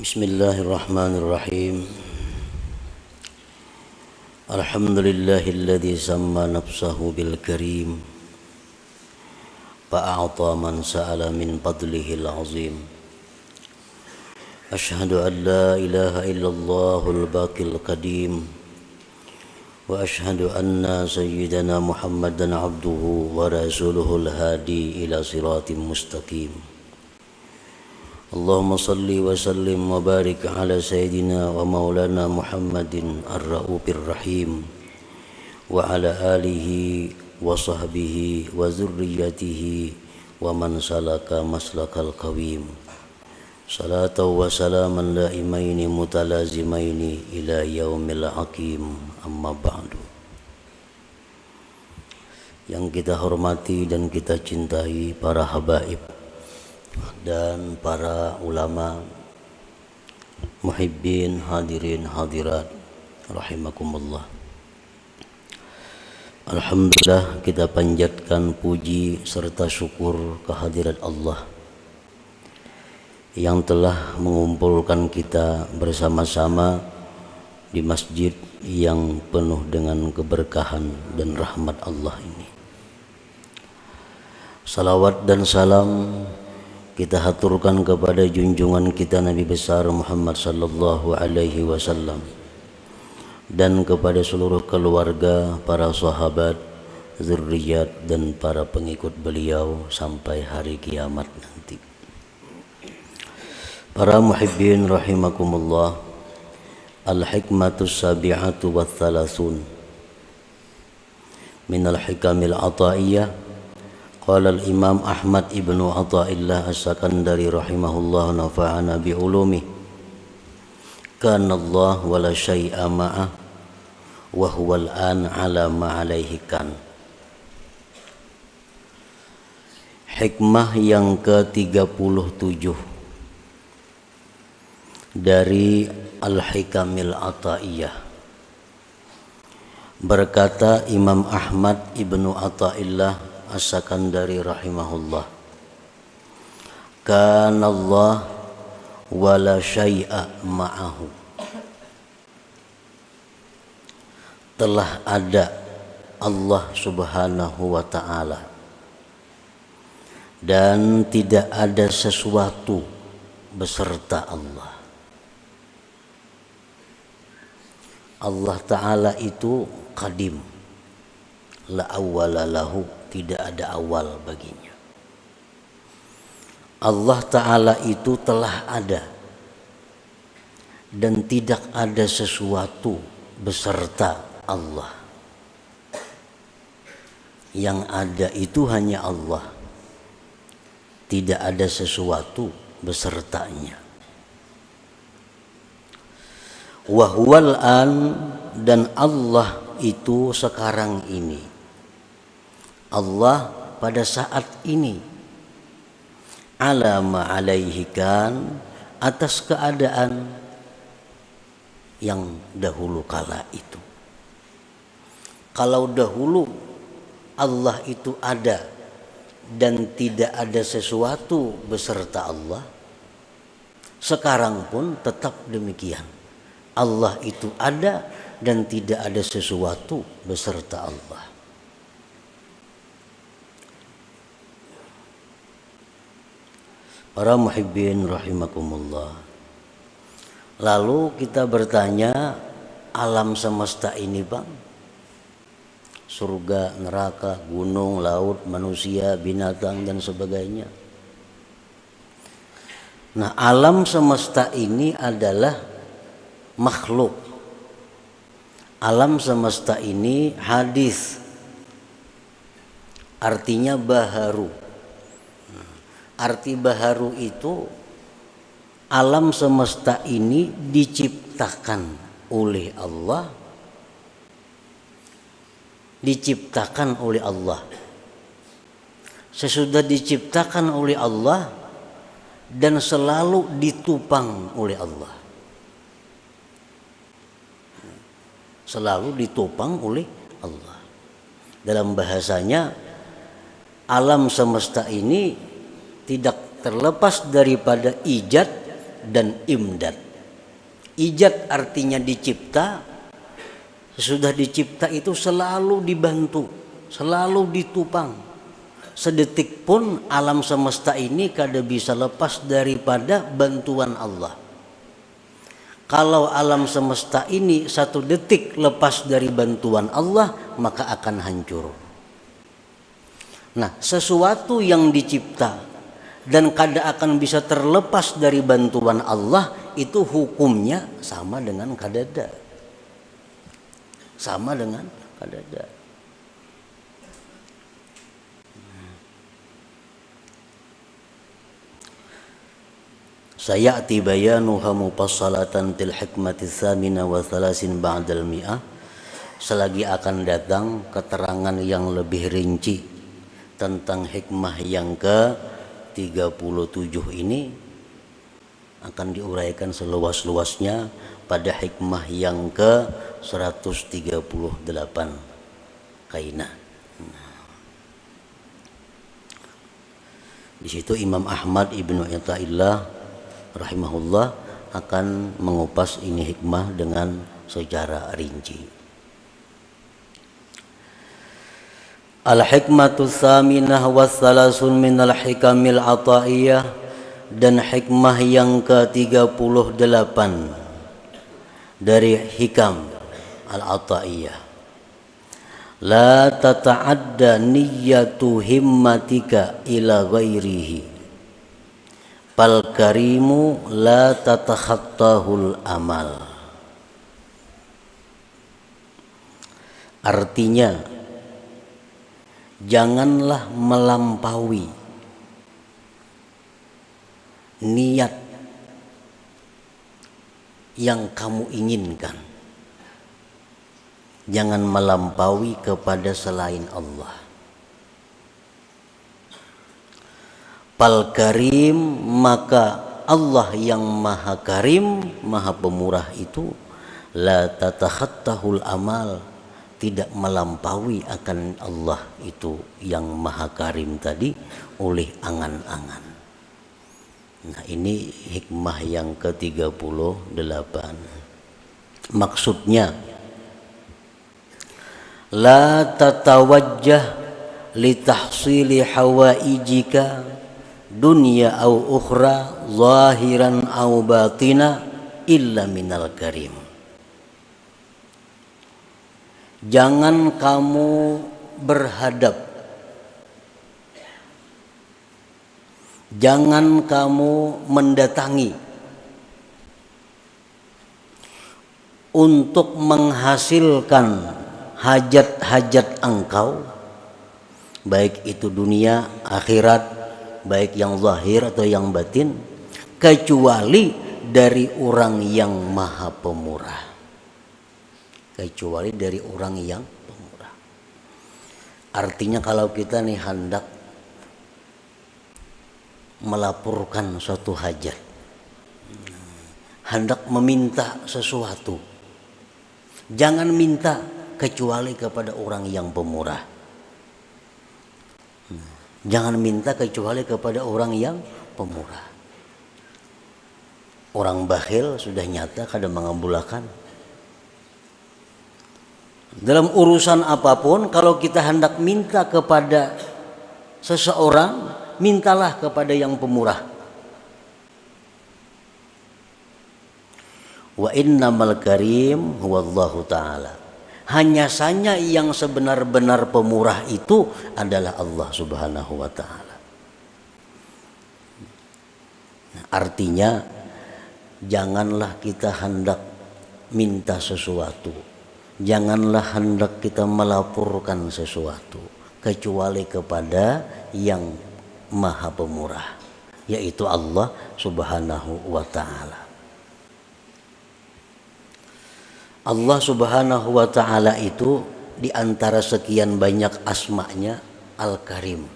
Bismillahirrahmanirrahim. Alhamdulillahilladzi samma nafsahu bil karim fa'a'ta man sa'ala min fadlihil azim. Ashhadu an la ilaha illallahul baqil qadim wa ashhadu anna sayyidana Muhammadan abduhu wa rasuluhul hadi ila siratim mustaqim. Allahumma salli wa sallim wa barik ala sayyidina wa maulana Muhammadin ar-ra'ufir rahim wa ala alihi wa sahbihi wa zurriyatihi wa man salaka maslakal qawim. Salatu wa salaman laimaini mutalazimaini ila yaumil hakim, amma ba'du. Yang kita hormati dan kita cintai para habaib dan para ulama, muhibbin, hadirin, hadirat, rahimakumullah. Alhamdulillah, kita panjatkan puji serta syukur kehadirat Allah yang telah mengumpulkan kita bersama-sama di masjid yang penuh dengan keberkahan dan rahmat Allah ini. Salawat dan salam kita haturkan kepada junjungan kita Nabi besar Muhammad sallallahu alaihi wasallam dan kepada seluruh keluarga, para sahabat, zurriyat dan para pengikut beliau sampai hari kiamat nanti. Para muhibbin rahimakumullah, al-hikmatus sabi'atu wa thalathun minal hikamil ataiyah. Qala al-Imam Ahmad ibnu Athaillah as-Sakandari rahimahullah nafa'ana bi'ulumi. Kana Allah wa la syai'a ma'ah wa huwa al-an ala ma'alaihi kan. Hikmah yang ke-37 dari Al-Hikamil Ataiyah. Berkata Imam Ahmad ibnu Athaillah As-Sakandari rahimahullah, kana Allah wa la syai'a ma'ahu. Telah ada Allah subhanahu wa ta'ala dan tidak ada sesuatu beserta Allah. Allah ta'ala itu qadim, la awwala lahu, tidak ada awal baginya. Allah Ta'ala itu telah ada dan tidak ada sesuatu beserta Allah. Yang ada itu hanya Allah, tidak ada sesuatu besertanya. Wa huwal an, dan Allah itu sekarang ini, Allah pada saat ini, ala ma'alaihi kan, atas keadaan yang dahulu kala itu. Kalau dahulu Allah itu ada dan tidak ada sesuatu beserta Allah, sekarang pun tetap demikian. Allah itu ada dan tidak ada sesuatu beserta Allah. Para muhibbin rahimakumullah. Lalu kita bertanya, alam semesta ini bang, surga, neraka, gunung, laut, manusia, binatang dan sebagainya. Nah, alam semesta ini adalah makhluk. Alam semesta ini hadis, artinya baharu. Arti baharu itu alam semesta ini diciptakan oleh Allah, diciptakan oleh Allah. Sesudah diciptakan oleh Allah dan selalu ditopang oleh Allah. Selalu ditopang oleh Allah. Dalam bahasanya, alam semesta ini tidak terlepas daripada ijad dan imdad. Ijad artinya dicipta, sesudah dicipta itu selalu dibantu, selalu ditupang. Sedetik pun alam semesta ini kada bisa lepas daripada bantuan Allah. Kalau alam semesta ini satu detik lepas dari bantuan Allah, maka akan hancur. Nah, sesuatu yang dicipta dan kada akan bisa terlepas dari bantuan Allah, itu hukumnya sama dengan kadada. Sama dengan kadada. Sayati bayanuha mufassalatan til hikmati tsamina wa thalasin ba'dal mi'ah. Selagi akan datang keterangan yang lebih rinci tentang hikmah yang ke-37 ini, akan diuraikan seluas-luasnya pada hikmah yang ke-138 kainah. Di situ Imam Ahmad Ibnu Athaillah rahimahullah akan mengupas ini hikmah dengan secara rinci. Al-hikmatu tsaminah wa thalasun minal hikamil ataiyah, dan hikmah yang ke-38 dari hikam al-ataiyah. La tata'adda niyyatu himmatika ila ghairihi, fal karimu la tatakhattahul amal. Artinya, janganlah melampaui niat yang kamu inginkan. Jangan melampaui kepada selain Allah. Fal karim, maka Allah yang maha karim, maha pemurah itu, la tatakhattahul amal, tidak melampaui akan Allah itu yang maha karim tadi oleh angan-angan. Nah, ini hikmah yang ke-38. Maksudnya, la tatawajjah li tahsili hawaijika dunya au ukhra zahiran au batina illa minal karim. Jangan kamu berhadap, jangan kamu mendatangi untuk menghasilkan hajat-hajat engkau, baik itu dunia, akhirat, baik yang zahir atau yang batin, kecuali dari orang yang maha pemurah. Kecuali dari orang yang pemurah. Artinya kalau kita nih hendak melaporkan suatu hajat, hendak meminta sesuatu, jangan minta kecuali kepada orang yang pemurah. Jangan minta kecuali kepada orang yang pemurah. Orang bakhil sudah nyata kada mengabulkan. Dalam urusan apapun, kalau kita hendak minta kepada seseorang, mintalah kepada yang pemurah. Wa innamal karim huwallahu ta'ala. Hanya saja yang sebenar-benar pemurah itu adalah Allah Subhanahu wa ta'ala. Artinya, janganlah kita hendak minta sesuatu, janganlah hendak kita melaporkan sesuatu kecuali kepada yang maha pemurah, yaitu Allah Subhanahu wa ta'ala. Allah Subhanahu wa ta'ala itu di antara sekian banyak asma'nya Al-Karim.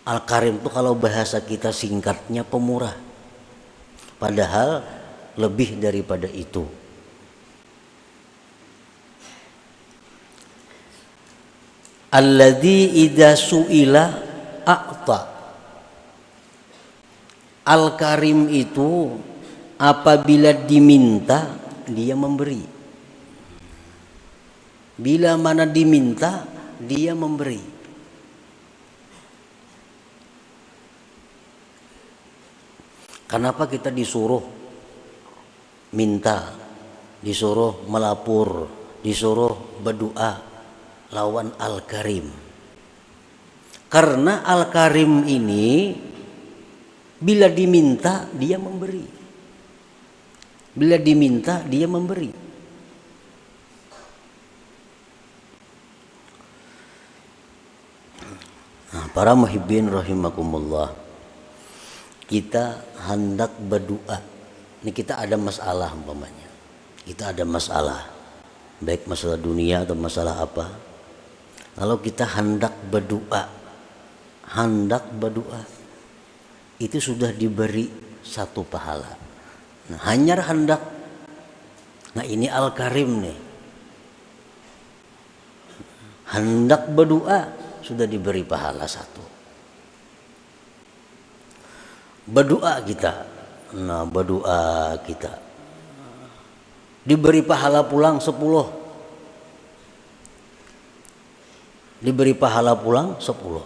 Al-Karim itu kalau bahasa kita singkatnya pemurah, padahal lebih daripada itu. Alladzi idza su'ila a'ta. Al-Karim itu apabila diminta dia memberi. Bila mana diminta dia memberi. Kenapa kita disuruh minta, disuruh melapor, disuruh berdoa lawan Al-Karim? Karena Al-Karim ini bila diminta dia memberi. Bila diminta dia memberi. Nah, para muhibbin rahimakumullah, kita hendak berdoa. Ini kita ada masalah umpamanya. Kita ada masalah, baik masalah dunia atau masalah apa. Kalau kita hendak berdoa, itu sudah diberi satu pahala. Nah, hanya hendak. Nah, ini Al-Karim nih. Hendak berdoa sudah diberi pahala satu. Berdoa kita. Nah, berdoa kita diberi pahala pulang 10. Diberi pahala pulang 10.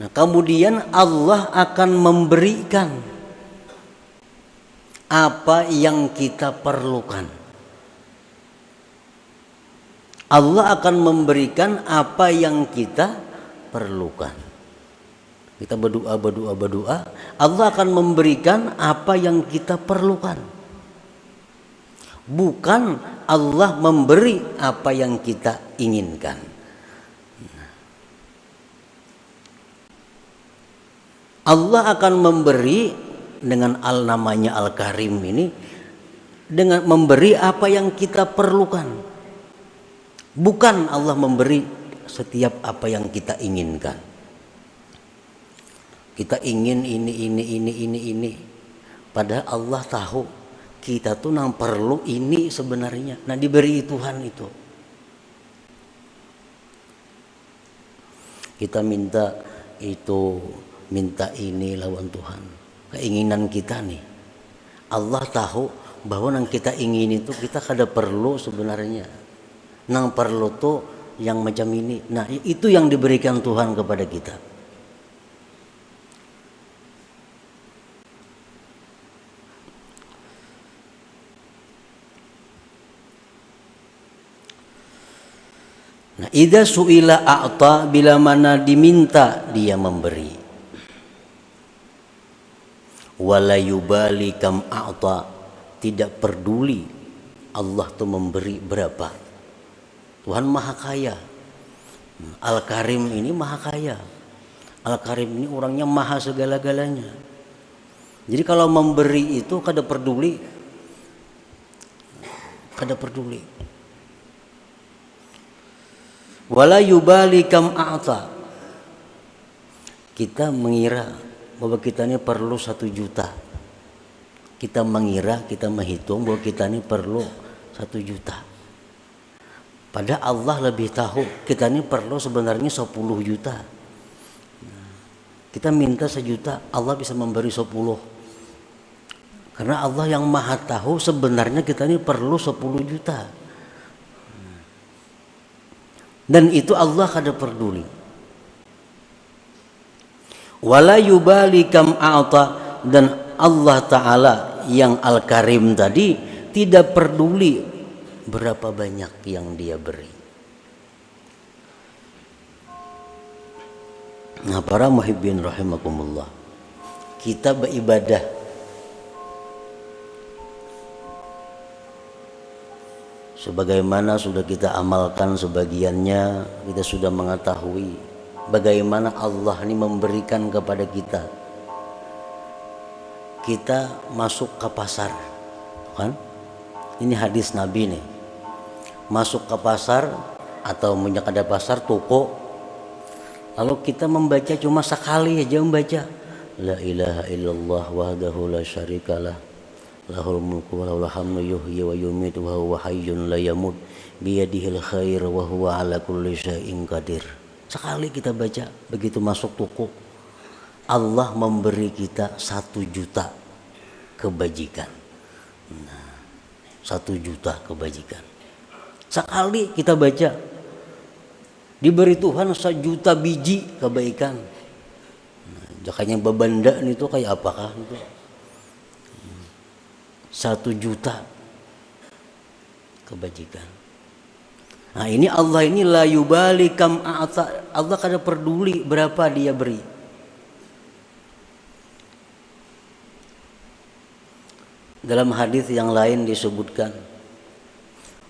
Nah, kemudian Allah akan memberikan apa yang kita perlukan. Allah akan memberikan apa yang kita perlukan. Kita berdoa, Allah akan memberikan apa yang kita perlukan. Bukan Allah memberi apa yang kita inginkan. Allah akan memberi dengan namanya Al-Karim ini, dengan memberi apa yang kita perlukan. Bukan Allah memberi setiap apa yang kita inginkan. Kita ingin ini. Padahal Allah tahu kita tuh nang perlu ini sebenarnya. Nah, diberi Tuhan itu. Kita minta itu, minta ini lawan Tuhan. Keinginan kita nih. Allah tahu bahwa nang kita ingin itu kita kada perlu sebenarnya. Nang perlu tuh yang macam ini. Nah, itu yang diberikan Tuhan kepada kita. Nah, idza su'ila a'ta, bila mana diminta dia memberi. Wala yubali kam a'ta, tidak peduli Allah tuh memberi berapa. Tuhan maha kaya. Al-Karim ini maha kaya. Al-Karim ini orangnya maha segala-galanya. Jadi kalau memberi itu kada peduli. Wala yubali kam a'ta. Kita mengira bahwa kita ini perlu 1 juta. Kita mengira, kita menghitung bahwa kita ini perlu 1 juta. Padahal Allah lebih tahu kita ini perlu sebenarnya 10 juta. Kita minta 1 juta, Allah bisa memberi 10. Karena Allah yang maha tahu sebenarnya kita ini perlu 10 juta. Dan itu Allah kada peduli. Wala yubali kam a'ta, dan Allah Ta'ala yang Al-Karim tadi tidak peduli berapa banyak yang dia beri. Nah, para muhibbin rahimakumullah, kita beribadah sebagaimana sudah kita amalkan sebagiannya, kita sudah mengetahui bagaimana Allah ini memberikan kepada kita. Kita masuk ke pasar, kan? Ini hadis Nabi nih. Masuk ke pasar atau menjak ada pasar toko, lalu kita membaca cuma sekali aja membaca la ilaha illallah wahdahu la syarikalah lahul mulku wa lahul hamdu yuhyi wa yumiitu wa huwa hayyun la yamut biyadihil khair wa huwa ala kulli syai'in qadir. Sekali kita baca, begitu masuk toko, Allah memberi kita 1 juta kebajikan. Nah, 1 juta kebajikan. Sekali kita baca, diberi Tuhan 1 juta biji kebaikan. Nah, jakanya babanda itu kayak apakah itu? 1 juta kebajikan. Nah ini Allah ini la yubali kam a'ta. Allah kada peduli berapa dia beri. Dalam hadis yang lain disebutkan,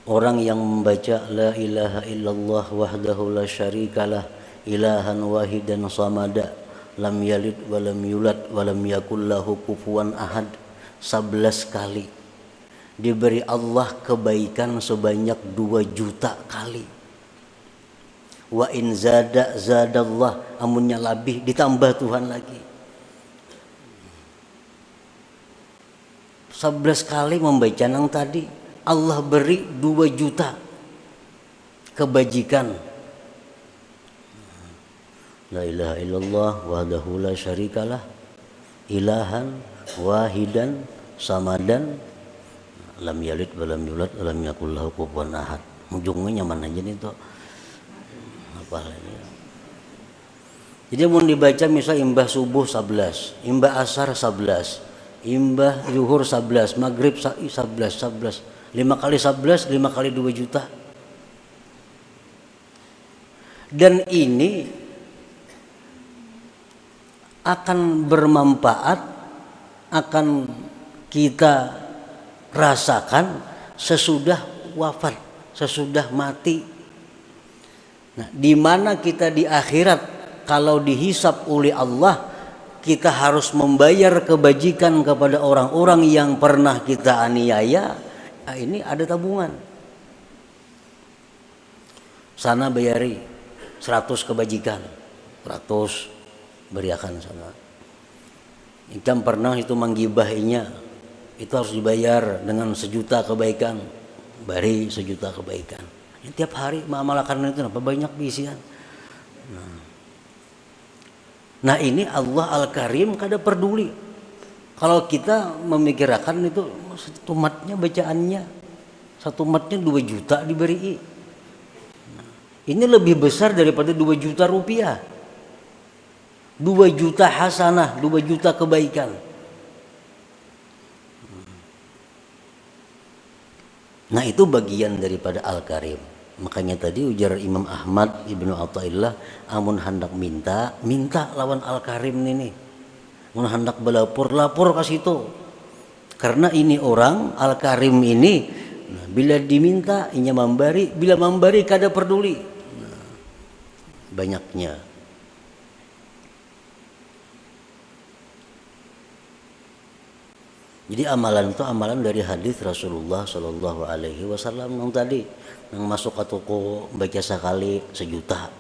orang yang membaca la ilaha illallah wahdahu la syarikalah ilahan wahidan samada lam yalid walam yulad walam yakul lahu kufuwan ahad 11 kali, diberi Allah kebaikan sebanyak 2 juta kali. Wa in zada zadallah, amunnya lebih ditambah Tuhan lagi. 11 kali membaca yang tadi, Allah beri 2 juta kebajikan. La ilaha illallah wahdahu la syarikalah ilahan wahidan samadan lam yalid walam yulad walam yakul lahu kufuwan ahad. Ujungnya nyaman aja nih tuh. Apa ini? Jadi mau dibaca misal imbah subuh 11, imbah asar 11, imbah zuhur 11, maghrib 11, 5 kali 11, 5 kali 2 juta. Dan ini akan bermanfaat, akan kita rasakan sesudah wafat, sesudah mati. Nah, di mana kita di akhirat kalau dihisab oleh Allah, kita harus membayar kebajikan kepada orang-orang yang pernah kita aniaya. Nah, ini ada tabungan. Sana bayari 100 kebajikan, 100 beriakan sana. Ikan pernah itu menggibahinya, itu harus dibayar dengan 1 juta kebaikan, bari 1 juta kebaikan. Ini tiap hari mengamalkan itu apa banyak bisian. Nah ini Allah Al-Karim kada peduli. Kalau kita memikirkan itu 1 matnya bacaannya, 1 matnya 2 juta diberi. Ini lebih besar daripada 2 juta rupiah. 2 juta hasanah, 2 juta kebaikan. Nah itu bagian daripada Al-Karim. Makanya tadi ujar Imam Ahmad Ibnu Athaillah, amun hendak minta lawan Al-Karim ini. Amun hendak belapor, lapor ke situ. Karena ini orang Al-Karim ini, nah, bila diminta inya memberi, bila memberi kada peduli. Nah, banyaknya. Jadi amalan itu amalan dari hadis Rasulullah Shallallahu Alaihi Wasallam yang tadi, yang masuk ke toko baca sekali 1 juta,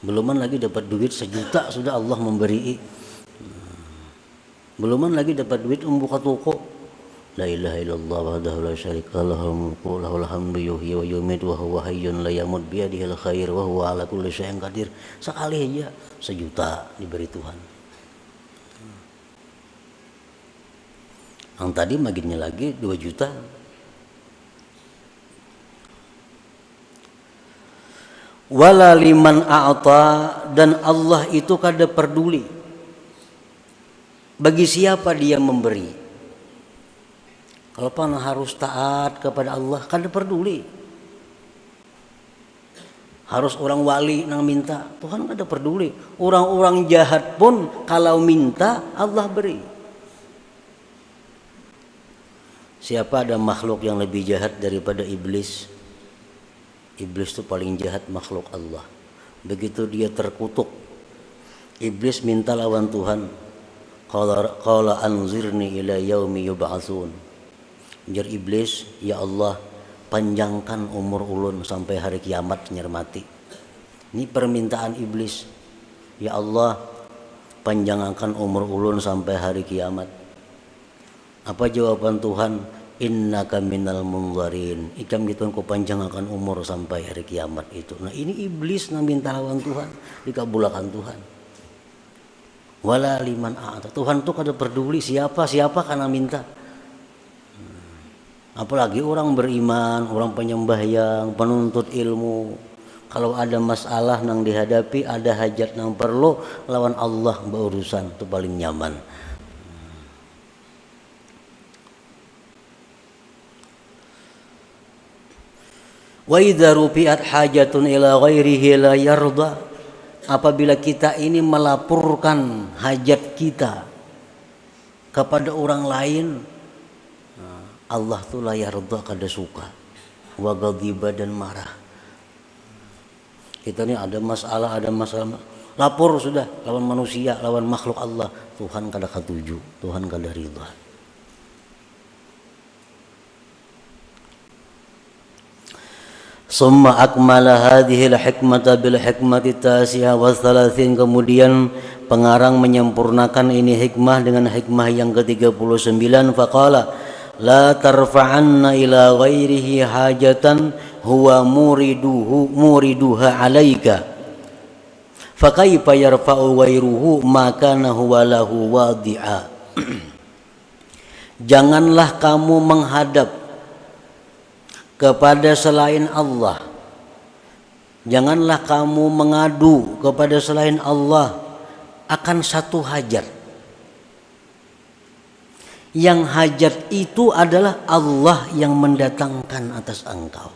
beluman lagi dapat duit 1 juta sudah Allah memberi, beluman lagi dapat duit membuka toko, la ilaha illallah wahdahu la syarika lahu lahul hamdu yuhyi wa yumiitu wa huwa hayyun la yamut biyadihil khair wa huwa ala kulli syai'in qadir. Sekali aja 1 juta diberi Tuhan. Yang tadi maginnya lagi 2 juta. Wala liman a'ta, dan Allah itu kada peduli bagi siapa dia memberi. Kalau pana harus taat kepada Allah, kada peduli. Harus orang wali nang minta, Tuhan kada peduli. Orang-orang jahat pun kalau minta Allah beri. Siapa ada makhluk yang lebih jahat daripada iblis? Iblis itu paling jahat makhluk Allah. Begitu dia terkutuk, iblis minta lawan Tuhan, qala anzirni ila yaumi yub'atsun. Jar iblis, ya Allah, panjangkan umur ulun sampai hari kiamat nyermati. Ini permintaan iblis. Ya Allah, panjangkan umur ulun sampai hari kiamat. Apa jawaban Tuhan? innaka minal munzarin, ikam ditun ku panjangkan umur sampai hari kiamat itu. Nah ini iblis na minta lawan Tuhan, dikabulakan Tuhan. Wala liman a'ta, Tuhan tuh kada peduli siapa karena minta. Apalagi orang beriman, orang penyembahyang, penuntut ilmu, kalau ada masalah nang dihadapi, ada hajat nang perlu lawan Allah berurusan, itu paling nyaman. Wa idza rufi'at hajatun ila ghairihi la yarda, apabila kita ini melaporkan hajat kita kepada orang lain, Allah tuh la yarda, kada suka, wa ghadiba, dan marah. Kita ini ada masalah, lapor sudah lawan manusia, lawan makhluk Allah, Tuhan kada katuju, Tuhan kada ridha. Summa akmala hadhil hikmata bil hikmati tasi'ah wa thalathin, kemudian pengarang menyempurnakan ini hikmah dengan hikmah yang ke-39. Faqala la tarfa'anna ila ghairihi hajatan huwa muriduha alaika fakaifa yarfa'u ghairuhu maka huwa lahu wadi'a. Janganlah kamu menghadap kepada selain Allah, janganlah kamu mengadu kepada selain Allah akan satu hajat, yang hajat itu adalah Allah yang mendatangkan atas engkau.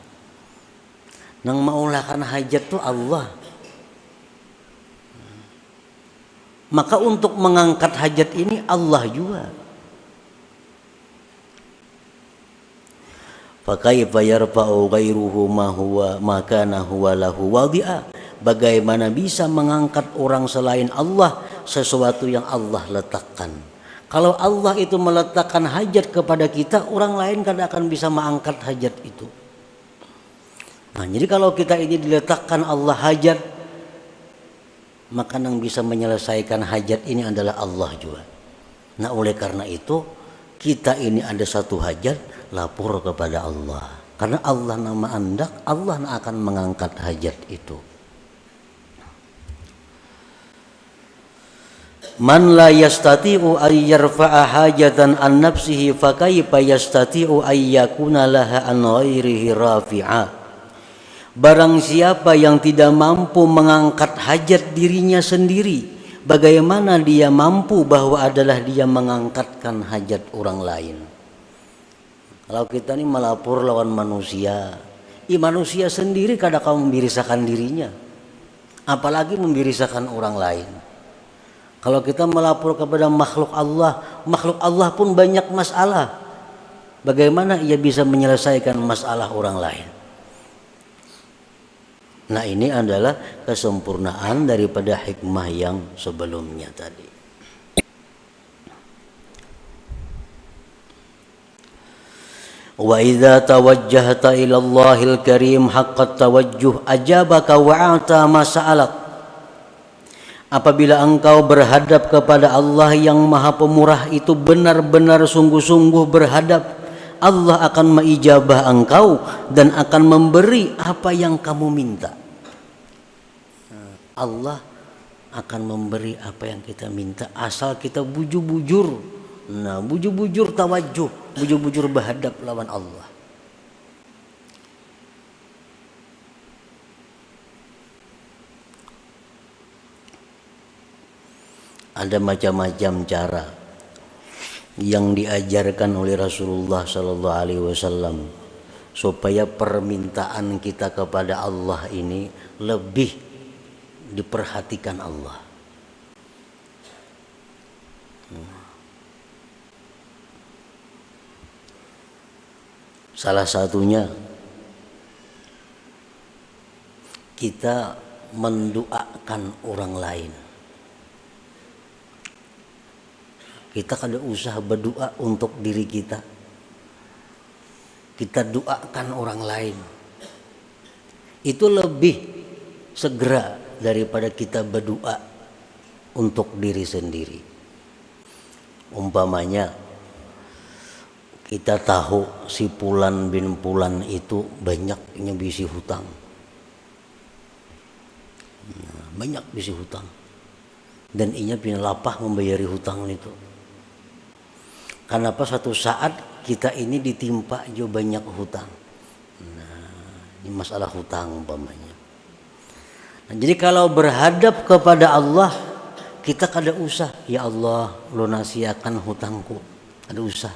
Nang maulakan hajat itu Allah. Maka untuk mengangkat hajat ini Allah juga. Fakaifa yarfa'u ghairuhu ma kana huwa lahu wadi'a. Bagaimana bisa mengangkat orang selain Allah sesuatu yang Allah letakkan? Kalau Allah itu meletakkan hajat kepada kita, orang lain kan akan bisa mengangkat hajat itu. Nah, jadi kalau kita ini diletakkan Allah hajat, maka yang bisa menyelesaikan hajat ini adalah Allah juga. Nah, oleh karena itu kita ini ada satu hajat, lapor kepada Allah. Karena Allah nama andak, Allah akan mengangkat hajat itu. Man la yastati'u ay yarfa'a hajatan an nafsihi fa kayfa yastati'u ay yakuna laha an ghairihi rafi'a. Barang siapa yang tidak mampu mengangkat hajat dirinya sendiri, bagaimana dia mampu bahwa adalah dia mengangkatkan hajat orang lain? Kalau kita ini melapor lawan manusia, manusia sendiri kadang kamu membirisakan dirinya, apalagi membirisakan orang lain. Kalau kita melapor kepada makhluk Allah pun banyak masalah. Bagaimana ia bisa menyelesaikan masalah orang lain? Nah, ini adalah kesempurnaan daripada hikmah yang sebelumnya tadi. Wa idza tawajjahta ila Allahil Karim haqqat tawajjuh ajabaka wa a'ta ma sa'alak. Apabila engkau berhadap kepada Allah yang Maha Pemurah itu benar-benar sungguh-sungguh berhadap, Allah akan mengijabah engkau dan akan memberi apa yang kamu minta. Allah akan memberi apa yang kita minta asal kita bujur-bujur. Nah, bujur-bujur tawajuh, bujur-bujur berhadap lawan Allah. Ada macam-macam cara yang diajarkan oleh Rasulullah Sallallahu Alaihi Wasallam supaya permintaan kita kepada Allah ini lebih diperhatikan Allah. Salah satunya kita mendoakan orang lain. Kita kada usah berdoa untuk diri kita. Kita doakan orang lain. Itu lebih segera daripada kita berdoa untuk diri sendiri. Umpamanya Kita tahu si Pulan bin Pulan itu banyaknya bisi hutang. Banyak bisi hutang. Dan inya punya lapah membayari hutang itu. Kenapa suatu saat kita ini ditimpa jo banyak hutang. Nah, ini masalah hutang umpamanya. Nah, jadi kalau berhadap kepada Allah, kita kada usah, ya Allah lunasi akan hutangku. Kada usah.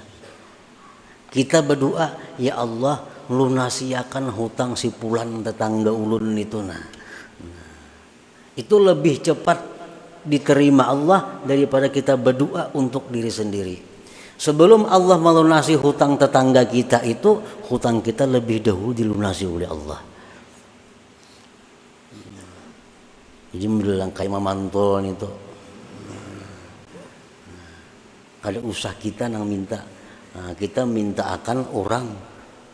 Kita berdoa, ya Allah lunasi akan hutang si Pulan tetangga ulun itu. Nah, itu lebih cepat diterima Allah daripada kita berdoa untuk diri sendiri. Sebelum Allah melunasi hutang tetangga kita itu, hutang kita lebih dahulu dilunasi oleh Allah. Jadi bilang kayak Mamanton itu, ada usah kita nang minta. Nah, kita minta akan orang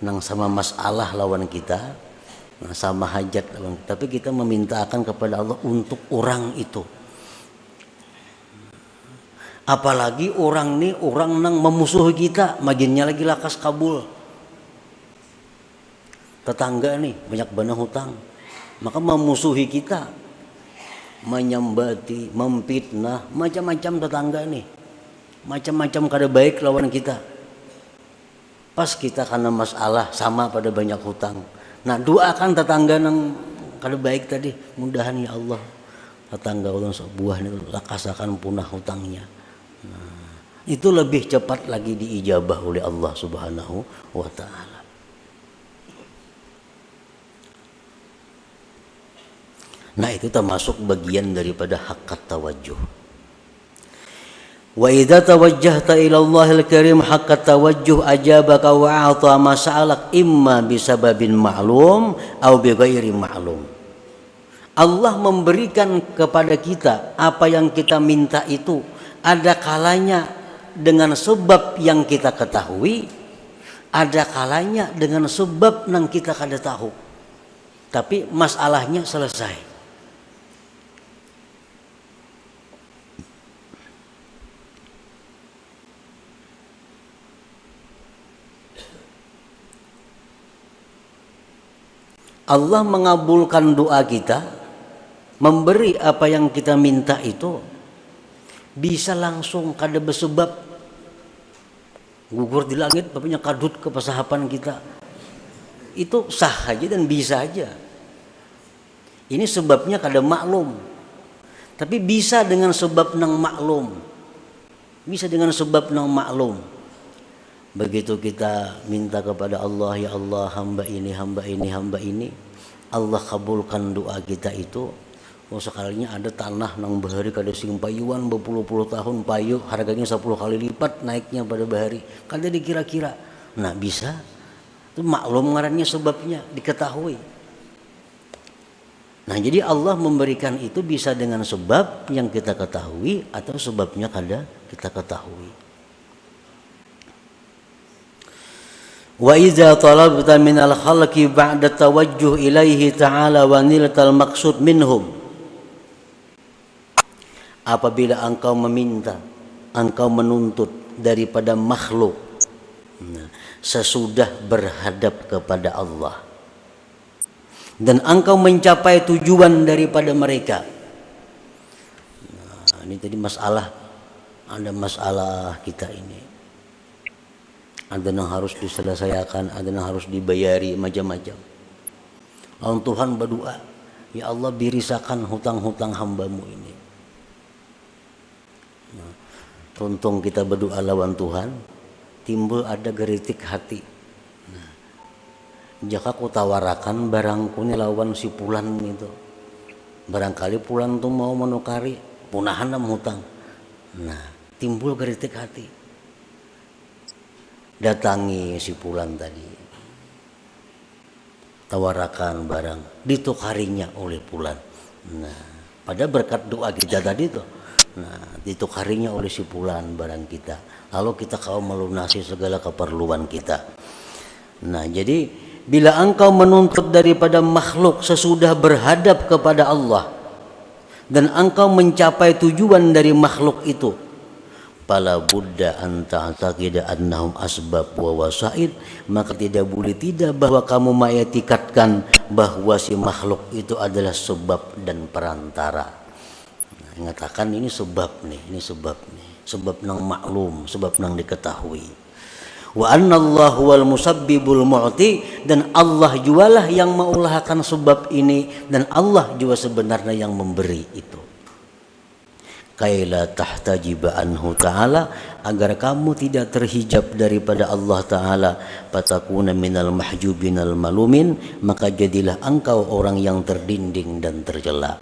nang sama masalah lawan kita, nah, sama hajat lawan kita. Tapi kita meminta akan kepada Allah untuk orang itu. Apalagi orang nih orang nang memusuhi kita, maginnya lagi lakas kabul. Tetangga nih banyak benar hutang, maka memusuhi kita, menyambati, memfitnah, macam-macam tetangga nih, macam-macam kada baik lawan kita. Pas kita karena masalah sama pada banyak hutang. Nah, doakan tetangga nang kada baik tadi, mudahan ya Allah tetangga ulun sebuah ini lakasakan punah hutangnya. Nah, itu lebih cepat lagi diijabah oleh Allah Subhanahu wa taala. Nah, itu termasuk bagian daripada haqqat tawajjuh. Wa idza tawajjahta ila Allahil Karim haqqat tawajjuh ajabaka wa a'ta ma sa'alak imma bisababin ma'lum aw bighairi ma'lum. Allah memberikan kepada kita apa yang kita minta itu, ada kalanya dengan sebab yang kita ketahui, ada kalanya dengan sebab yang kita kada tahu. Tapi masalahnya selesai. Allah mengabulkan doa kita, memberi apa yang kita minta itu bisa langsung kada bersebab gugur di langit bapaknya kadut ke pesahapan kita. Itu sah aja dan bisa aja. Ini sebabnya kada maklum. Tapi bisa dengan sebab nang maklum. Bisa dengan sebab nang maklum. Begitu kita minta kepada Allah, ya Allah hamba ini, hamba ini, hamba ini, Allah kabulkan doa kita itu. Oh, sekalinya ada tanah nang bahari kada sing payuan berpuluh-puluh tahun payu, harganya 10 kali lipat naiknya pada bahari. Kada dikira-kira. Nah, bisa. Itu maklum ngarannya sebabnya diketahui. Nah, jadi Allah memberikan itu bisa dengan sebab yang kita ketahui atau sebabnya kada kita ketahui. Wa idza talabta minal khalqi ba'da tawajjuh ilaihi ta'ala wa niltal maqsud minhum. Apabila engkau meminta, engkau menuntut daripada makhluk, sesudah berhadap kepada Allah, dan engkau mencapai tujuan daripada mereka. Nah, ini tadi masalah, ada masalah kita ini. Ada yang harus diselesaikan, ada yang harus dibayari, macam-macam. Lalu Tuhan berdoa, ya Allah birisakan hutang-hutang hambamu ini. Nah, tuntung kita berdoa lawan Tuhan, timbul ada geritik hati. Nah, jika ku tawarakan barangku ini lawan si Pulan itu, barangkali Pulan tuh mau menukari punahan nam hutang. Nah, timbul geritik hati. Datangi si Pulan tadi, tawarakan barang, ditukarinya oleh Pulan. Nah, pada berkat doa kita tadi tuh, nah ditukarinya oleh si Pulan barang kita. Lalu kita kau melunasi segala keperluan kita. Nah, jadi bila engkau menuntut daripada makhluk sesudah berhadap kepada Allah dan engkau mencapai tujuan dari makhluk itu, fala budda an ta'taqida annahum asbab wa wasaid, maka tidak boleh tidak bahwa kamu mengiktikadkan bahwa si makhluk itu adalah sebab dan perantara. Mengatakan ini sebab nih, sebab nang maklum, sebab nang diketahui. Wa anna Allah wal musabbibul mu'ti, dan Allah jualah yang mengulahkan sebab ini, dan Allah juga sebenarnya yang memberi itu. Kaila tahtajiba anhu ta'ala, agar kamu tidak terhijab daripada Allah Ta'ala, fatakuna minal mahjubinal malumin, maka jadilah engkau orang yang terdinding dan tercela.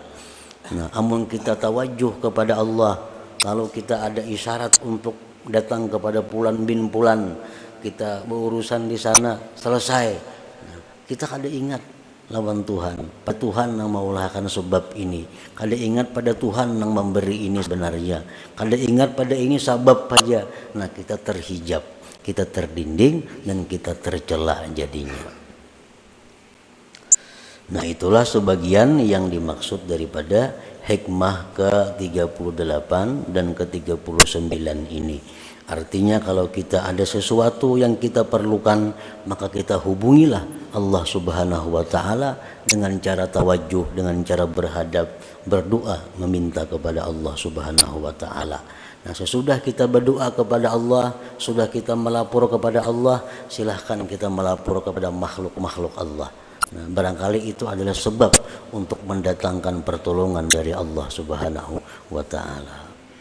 Nah, amun kita tawajuh kepada Allah, kalau kita ada isyarat untuk datang kepada Fulan bin Fulan, kita berurusan di sana selesai, nah, kita kada ingat lawan Tuhan, Tuhan yang maulahkan sebab ini, kada ingat pada Tuhan yang memberi ini sebenarnya, kada ingat pada ini sebab saja. Nah, kita terhijab, kita terdinding, dan kita tercela jadinya. Nah, itulah sebagian yang dimaksud daripada hikmah ke-38 dan ke-39 ini. Artinya kalau kita ada sesuatu yang kita perlukan, maka kita hubungilah Allah Subhanahu wa Ta'ala dengan cara tawajuh, dengan cara berhadap, berdoa, meminta kepada Allah Subhanahu wa Ta'ala. Nah, sesudah kita berdoa kepada Allah, sudah kita melapor kepada Allah, silahkan kita melapor kepada makhluk-makhluk Allah. Nah, barangkali itu adalah sebab untuk mendatangkan pertolongan dari Allah Subhanahu wa Ta'ala.